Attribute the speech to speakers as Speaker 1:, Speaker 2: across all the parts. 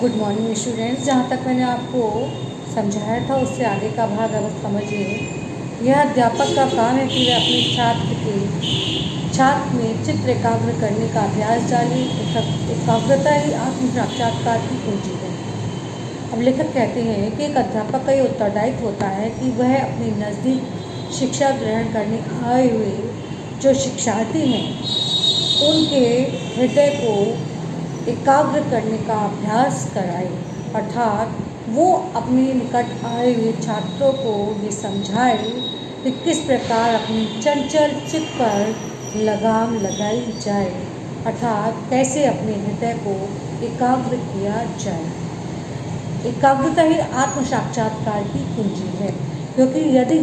Speaker 1: Good morning students. जहाँ तक मैंने आपको समझाया था उससे आगे का भाग अब समझिए। यह अध्यापक का काम है कि वह अपने छात्र में चित्र एकाग्र करने का अभ्यास डाले। एकाग्रता ही आत्म साक्षात्कार की कुंजी है। अब लेखक कहते हैं कि एक अध्यापक का ये उत्तरदायित्व होता है कि वह अपने नज़दीक शिक्षा ग्रहण करने आए हुए जो शिक्षार्थी हैं उनके हृदय को एकाग्र करने का अभ्यास कराए, अर्थात वो अपने निकट आए हुए छात्रों को ये समझाए कि किस प्रकार अपनी चंचल चित्त पर लगाम लगाई जाए, अर्थात कैसे अपने हृदय को एकाग्र किया जाए। एकाग्रता ही आत्म साक्षात्कार की कुंजी है, क्योंकि यदि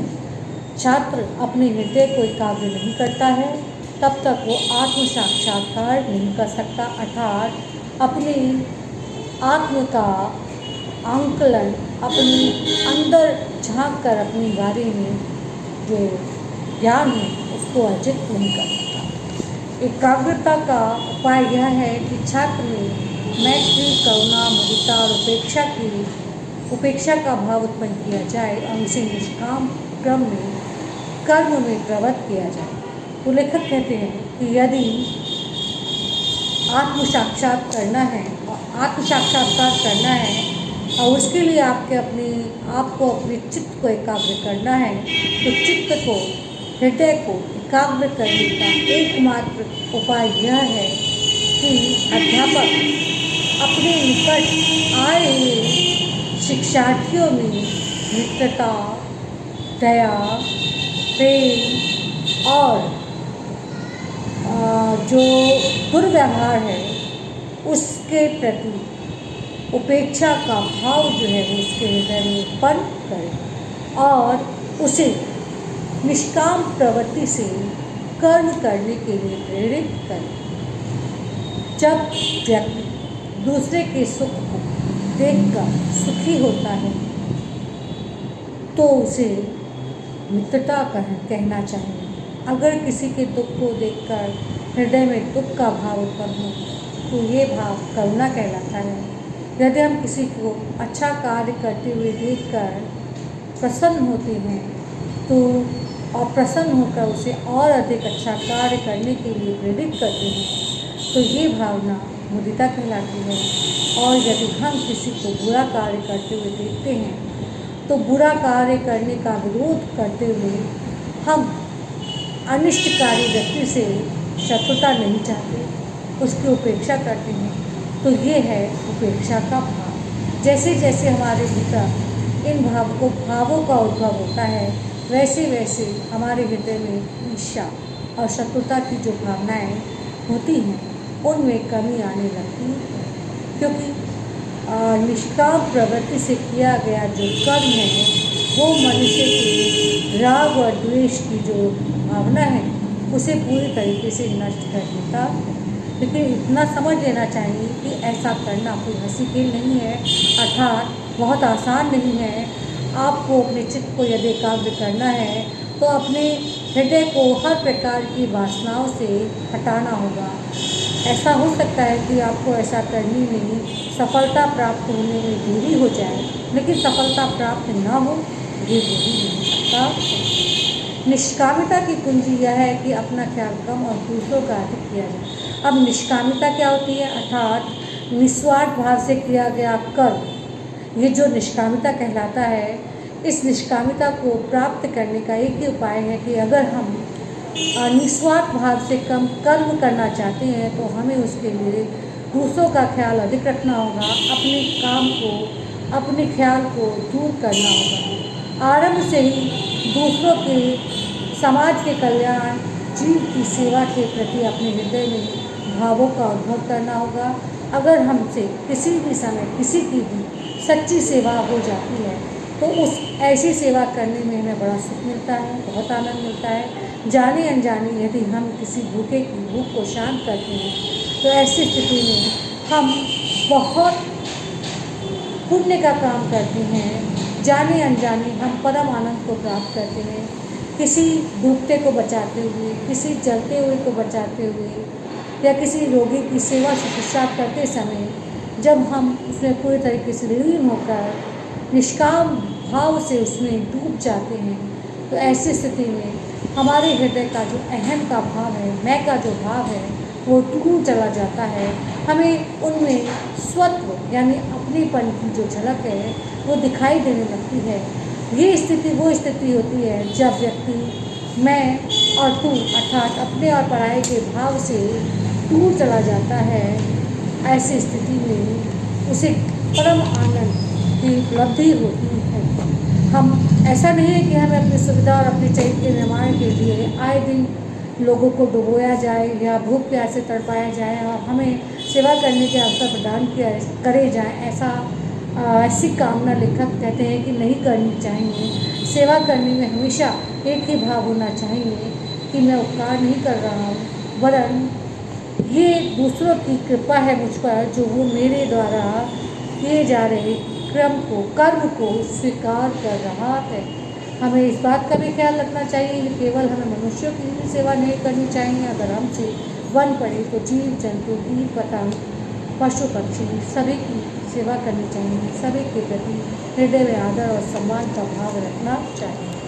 Speaker 1: छात्र अपने हृदय को एकाग्र नहीं करता है तब तक वो आत्म साक्षात्कार नहीं कर सकता, अर्थात अपने आत्म का आंकलन, अपने अंदर झांक कर अपने बारे में जो ज्ञान है उसको अर्जित नहीं कर सकता। एकाग्रता का उपाय यह है कि छात्र में मैत्री, करुणा, मुदिता और उपेक्षा का भाव उत्पन्न किया जाए और उसे निष्काम क्रम में कर्म में प्रवृत्त किया जाए। तो लेखक कहते हैं कि यदि आत्म साक्षात्कार करना है और उसके लिए आपको अपने चित्त को एकाग्र करना है, तो चित्त को, हृदय को एकाग्र करने का एकमात्र उपाय यह है कि अध्यापक अपने निकट आए हुए शिक्षार्थियों में मित्रता, दया, प्रेम और जो दुर्व्यवहार है उसके प्रति उपेक्षा का भाव जो है वो उसके हृदय में उत्पन्न करें और उसे निष्काम प्रवृत्ति से कर्म करने के लिए प्रेरित करें। जब व्यक्ति दूसरे के सुख को देखकर सुखी होता है तो उसे मित्रता कहना चाहिए। अगर किसी के दुख को देखकर हृदय में दुख का भाव उत्पन्न हो तो ये भाव करुणा कहलाता है। यदि हम किसी को अच्छा कार्य करते हुए देखकर प्रसन्न होते हैं तो और प्रसन्न होकर उसे और अधिक अच्छा कार्य करने के लिए प्रेरित करते हैं तो ये भावना मुदिता कहलाती है। और यदि हम किसी को बुरा कार्य करते हुए देखते हैं तो बुरा कार्य करने का विरोध करते हुए हम अनिष्टकारी व्यक्ति से शत्रुता नहीं चाहते, उसकी उपेक्षा करते हैं, तो ये है उपेक्षा का भाव। जैसे जैसे हमारे भीतर इन भावों का उद्भव होता है वैसे वैसे हमारे हृदय में ईर्ष्या और शत्रुता की जो भावनाएं होती हैं उनमें कमी आने लगती है, क्योंकि निष्काम प्रवृत्ति से किया गया जो कर्म है वो मनुष्य के राग और द्वेष की जो भावना है उसे पूरी तरीके से नष्ट कर देता। लेकिन इतना समझ लेना चाहिए कि ऐसा करना कोई हंसी खेल नहीं है, अर्थात बहुत आसान नहीं है। आपको अपने चित्त को यदि एकाग्र करना है तो अपने हृदय को हर प्रकार की वासनाओं से हटाना होगा। ऐसा हो सकता है कि आपको ऐसा करने में सफलता प्राप्त होने में देरी हो जाए, लेकिन सफलता प्राप्त ना हो ये हो ही नहीं सकता। निष्कामिता की कुंजी यह है कि अपना ख्याल कम और दूसरों का अधिक किया जाए। अब निष्कामिता क्या होती है, अर्थात निस्वार्थ भाव से किया गया कर्म, ये जो निष्कामिता कहलाता है। इस निष्कामिता को प्राप्त करने का एक ही उपाय है कि अगर हम निस्वार्थ भाव से कम कर्म करना चाहते हैं तो हमें उसके लिए दूसरों का ख्याल अधिक रखना होगा, अपने काम को, अपने ख्याल को दूर करना होगा। आरंभ से ही दूसरों के, समाज के कल्याण, जीव की सेवा के प्रति अपने हृदय में भावों का उद्भव करना होगा। अगर हमसे किसी भी समय किसी की भी सच्ची सेवा हो जाती है तो उस ऐसी सेवा करने में हमें बड़ा सुख मिलता है, बहुत आनंद मिलता है। जाने अनजाने यदि हम किसी भूखे की भूख को शांत करते हैं तो ऐसी स्थिति में हम बहुत पुण्य का काम करते हैं। जाने अनजाने हम परम आनंद को प्राप्त करते हैं। किसी डूबते को बचाते हुए, किसी जलते हुए को बचाते हुए या किसी रोगी की सेवा शुश्रूषा करते समय जब हम उसमें पूरे तरीके से लीन होकर निष्काम भाव से उसमें डूब जाते हैं, तो ऐसी स्थिति में हमारे हृदय का जो अहम का भाव है, मैं का जो भाव है, वो दूर चला जाता है। हमें उनमें स्वत्व यानी अपनेपन की जो झलक है वो दिखाई देने लगती है। ये स्थिति वो स्थिति होती है जब व्यक्ति मैं और तू अर्थात अपने और पराये के भाव से दूर चला जाता है। ऐसी स्थिति में उसे परम आनंद की उपलब्धि होती है। हम ऐसा नहीं है कि हमें अपनी सुविधा और अपने चरित्र के निर्माण के लिए आए दिन लोगों को डुबोया जाए या भूख प्यास से तड़पाया जाए और हमें सेवा करने के अवसर प्रदान किया करे जाए, ऐसी कामना लेखक कहते हैं कि नहीं करनी चाहिए। सेवा करने में हमेशा एक ही भाव होना चाहिए कि मैं उपकार नहीं कर रहा हूँ, वरन ये दूसरों की कृपा है मुझ पर, जो वो मेरे द्वारा किए जा रहे कर्म को स्वीकार कर रहा है। हमें इस बात का भी ख्याल रखना चाहिए कि केवल हमें मनुष्यों की ही सेवा नहीं करनी चाहिए। अगर हमसे वन पड़े तो जीव जंतु कीट पतंग पशु पक्षी सभी की सेवा करनी चाहिए। सभी के प्रति हृदय में आदर और सम्मान का भाव रखना चाहिए।